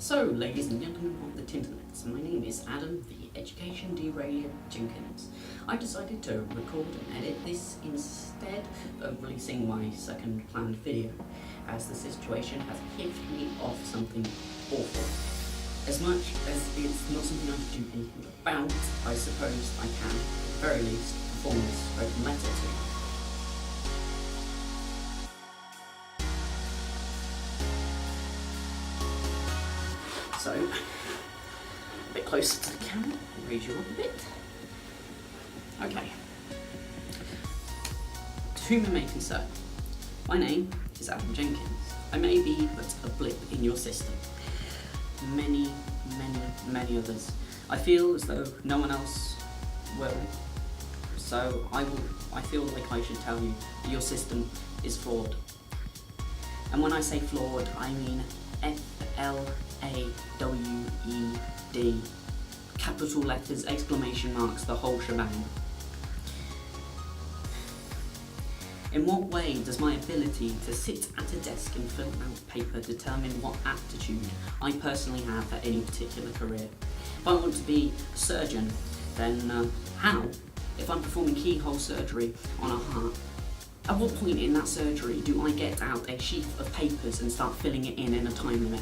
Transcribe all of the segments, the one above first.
So, ladies and gentlemen of the Tinternet, my name is Adam, the Education Derailed Jenkins. I decided to record and edit this instead of releasing my second planned video, as the situation has hit me off something awful. As much as it's not something I can do anything about, I suppose I can, at the very least, perform this open letter to you. So, a bit closer to the camera, raise you up a bit. Okay. To whom it may concern, my name is Adam Jenkins. I may be but a blip in your system. Many others. I feel as though no one else will. So I feel like I should tell you that your system is flawed. And when I say flawed, I mean FLAWED, capital letters, exclamation marks, the whole shebang. In what way does my ability to sit at a desk and fill out paper determine what aptitude I personally have for any particular career? If I want to be a surgeon, then how? If I'm performing keyhole surgery on a heart, at what point in that surgery do I get out a sheaf of papers and start filling it in a time limit?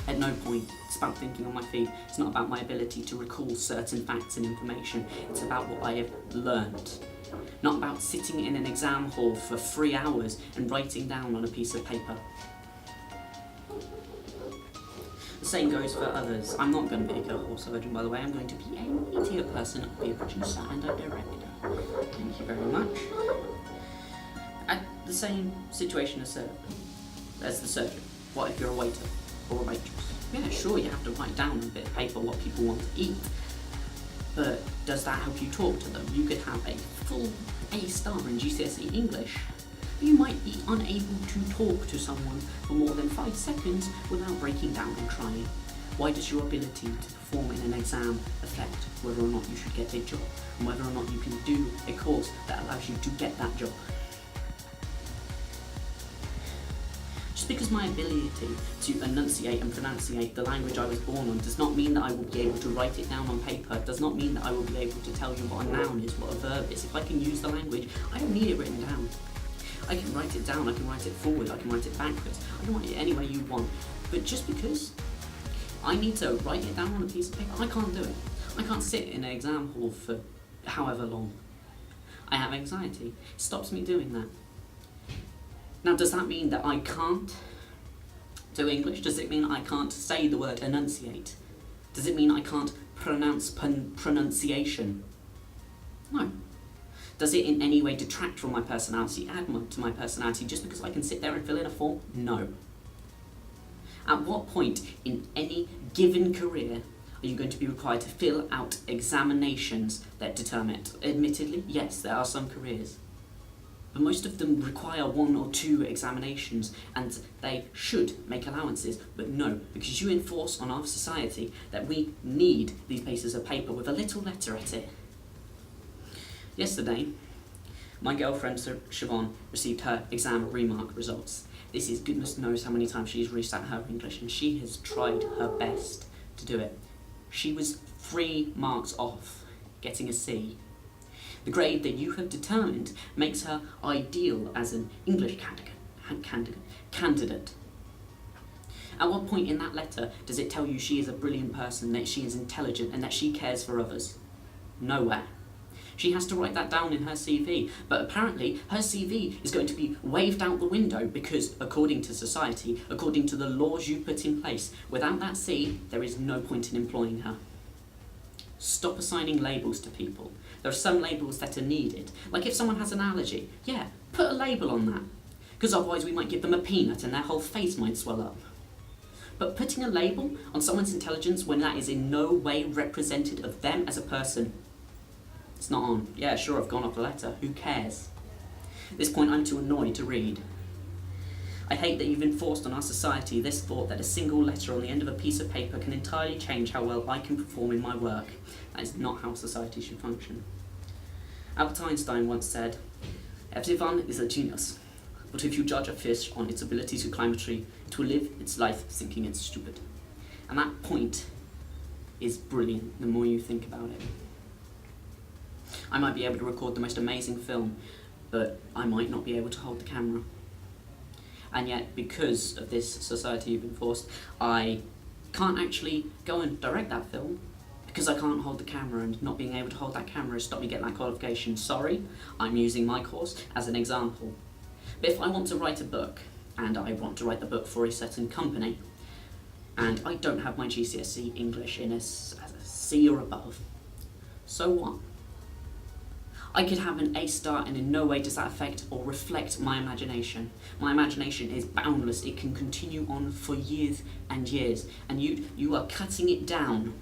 At no point. It's about thinking on my feet. It's not about my ability to recall certain facts and information. It's about what I have learned. Not about sitting in an exam hall for 3 hours and writing down on a piece of paper. The same goes for others. I'm not going to be a keyhole surgeon, by the way. I'm going to be a media person. I'll be a producer and a director. Thank you very much. At the same situation as the surgeon. What if you're a waiter or a waitress? Yeah, sure, you have to write down on a bit of paper what people want to eat. But does that help you talk to them? You could have a full A star in GCSE English. You might be unable to talk to someone for more than 5 seconds without breaking down and crying. Why does your ability to perform in an exam affect whether or not you should get a job, and whether or not you can do a course that allows you to get that job? Just because my ability to enunciate and pronunciate the language I was born on does not mean that I will be able to write it down on paper, does not mean that I will be able to tell you what a noun is, what a verb is. If I can use the language, I don't need it written down. I can write it down, I can write it forward, I can write it backwards, I can write it any way you want. But just because I need to write it down on a piece of paper, I can't do it. I can't sit in an exam hall for however long. I have anxiety. It stops me doing that. Now, does that mean that I can't do English? Does it mean I can't say the word enunciate? Does it mean I can't pronounce pronunciation? No. Does it in any way detract from my personality, add to my personality, just because I can sit there and fill in a form? No. At what point in any given career are you going to be required to fill out examinations that determine it? Admittedly, yes, there are some careers. But most of them require 1 or 2 examinations, and they should make allowances, but no, because you enforce on our society that we need these pieces of paper with a little letter at it. Yesterday, my girlfriend Siobhan received her exam remark results. This is goodness knows how many times she's resat her English, and she has tried her best to do it. She was 3 marks off, getting a C. The grade that you have determined makes her ideal as an English candidate. At what point in that letter does it tell you she is a brilliant person, that she is intelligent, and that she cares for others? Nowhere. She has to write that down in her CV, but apparently her CV is going to be waved out the window because, according to society, according to the laws you put in place, without that C, there is no point in employing her. Stop assigning labels to people. There are some labels that are needed. Like if someone has an allergy, yeah, put a label on that. Because otherwise we might give them a peanut and their whole face might swell up. But putting a label on someone's intelligence when that is in no way representative of them as a person, it's not on. Yeah, sure, I've gone off the letter. Who cares? At this point, I'm too annoyed to read. I hate that you've enforced on our society this thought that a single letter on the end of a piece of paper can entirely change how well I can perform in my work. That is not how society should function. Albert Einstein once said, "Everyone is a genius, but if you judge a fish on its ability to climb a tree, it will live its life thinking it's stupid." And that point is brilliant the more you think about it. I might be able to record the most amazing film, but I might not be able to hold the camera. And yet, because of this society you've been forced, I can't actually go and direct that film because I can't hold the camera, and not being able to hold that camera has stopped me getting that qualification. Sorry, I'm using my course as an example. But if I want to write a book, and I want to write the book for a certain company, and I don't have my GCSE English in as a C or above, so what? I could have an A star, and in no way does that affect or reflect my imagination. My imagination is boundless. It can continue on for years and years, and you are cutting it down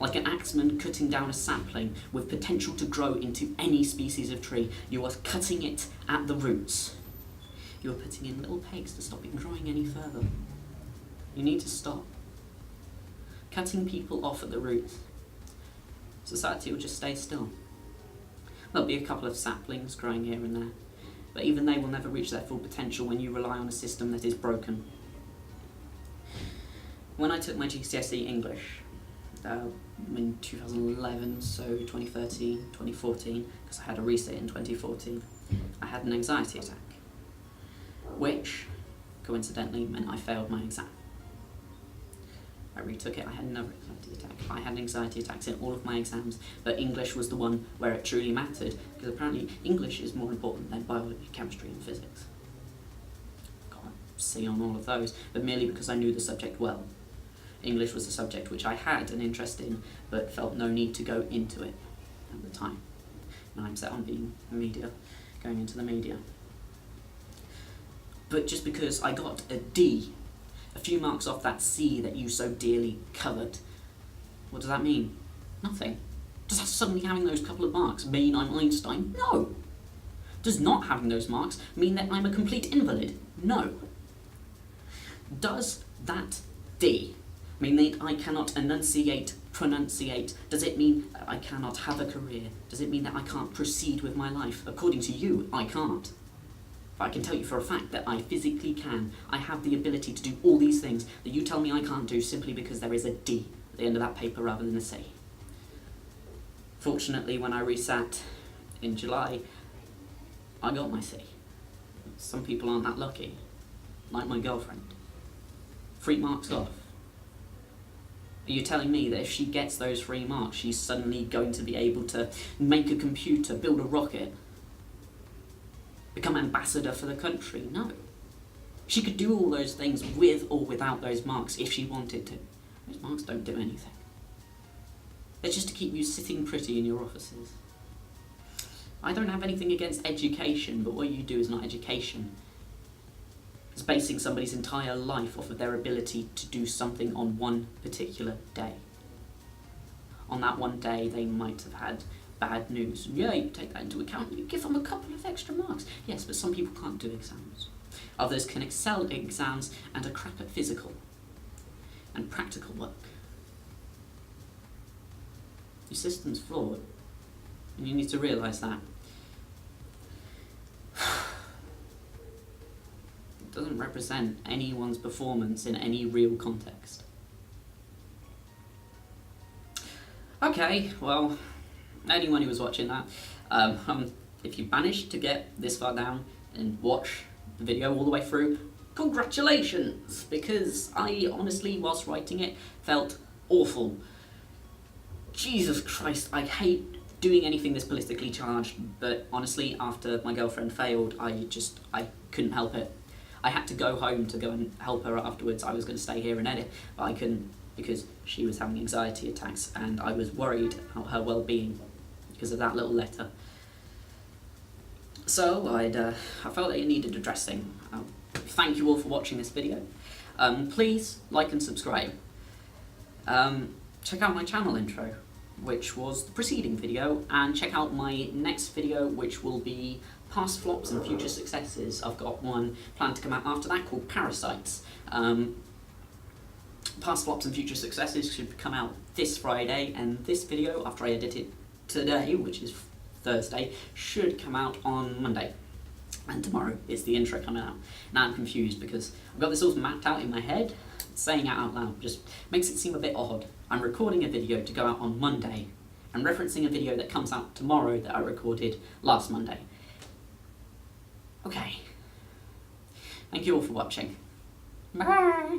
like an axeman cutting down a sapling with potential to grow into any species of tree. You are cutting it at the roots. You are putting in little pegs to stop it growing any further. You need to stop cutting people off at the roots. Society will just stay still. There'll be a couple of saplings growing here and there, but even they will never reach their full potential when you rely on a system that is broken. When I took my GCSE English, in 2011, so 2013, 2014, because I had a resit in 2014, I had an anxiety attack, which coincidentally meant I failed my exam. I retook it, I had another anxiety attack. I had anxiety attacks in all of my exams, but English was the one where it truly mattered, because apparently English is more important than biology, chemistry and physics. Got a C on all of those, but merely because I knew the subject well. English was a subject which I had an interest in, but felt no need to go into it at the time. And I'm set on being going into the media. But just because I got a D, a few marks off that C that you so dearly covered, what does that mean? Nothing. Does that suddenly having those couple of marks mean I'm Einstein? No. Does not having those marks mean that I'm a complete invalid? No. Does that D mean that I cannot pronunciate? Does it mean that I cannot have a career? Does it mean that I can't proceed with my life? According to you, I can't. But I can tell you for a fact that I physically can. I have the ability to do all these things that you tell me I can't do simply because there is a D at the end of that paper rather than a C. Fortunately, when I resat in July, I got my C. Some people aren't that lucky, like my girlfriend. 3 marks off. Are you telling me that if she gets those 3 marks, she's suddenly going to be able to make a computer, build a rocket, become ambassador for the country? No. She could do all those things with or without those marks if she wanted to. Those marks don't do anything. They're just to keep you sitting pretty in your offices. I don't have anything against education, but what you do is not education. It's basing somebody's entire life off of their ability to do something on one particular day. On that one day, they might have had bad news. Yeah, you take that into account, you give them a couple of extra marks. Yes, but some people can't do exams. Others can excel at exams and are crap at physical and practical work. Your system's flawed, and you need to realise that. It doesn't represent anyone's performance in any real context. Okay, well, anyone who was watching that, if you managed to get this far down and watch the video all the way through, congratulations, because I honestly, whilst writing it, felt awful. Jesus Christ, I hate doing anything that's politically charged, but honestly, after my girlfriend failed, I couldn't help it. I had to go home to go and help her afterwards. I was going to stay here and edit, but I couldn't because she was having anxiety attacks and I was worried about her well-being because of that little letter. So I felt that it needed addressing. Thank you all for watching this video. Please like and subscribe. Check out my channel intro, which was the preceding video, and check out my next video, which will be past flops and future successes. I've got one planned to come out after that called Parasites. Past flops and future successes should come out this Friday, and this video, after I edit it today, which is Thursday, should come out on Monday. And tomorrow is the intro coming out. Now I'm confused because I've got this all mapped out in my head, saying it out loud just makes it seem a bit odd. I'm recording a video to go out on Monday and referencing a video that comes out tomorrow that I recorded last Monday. Okay. Thank you all for watching. Bye!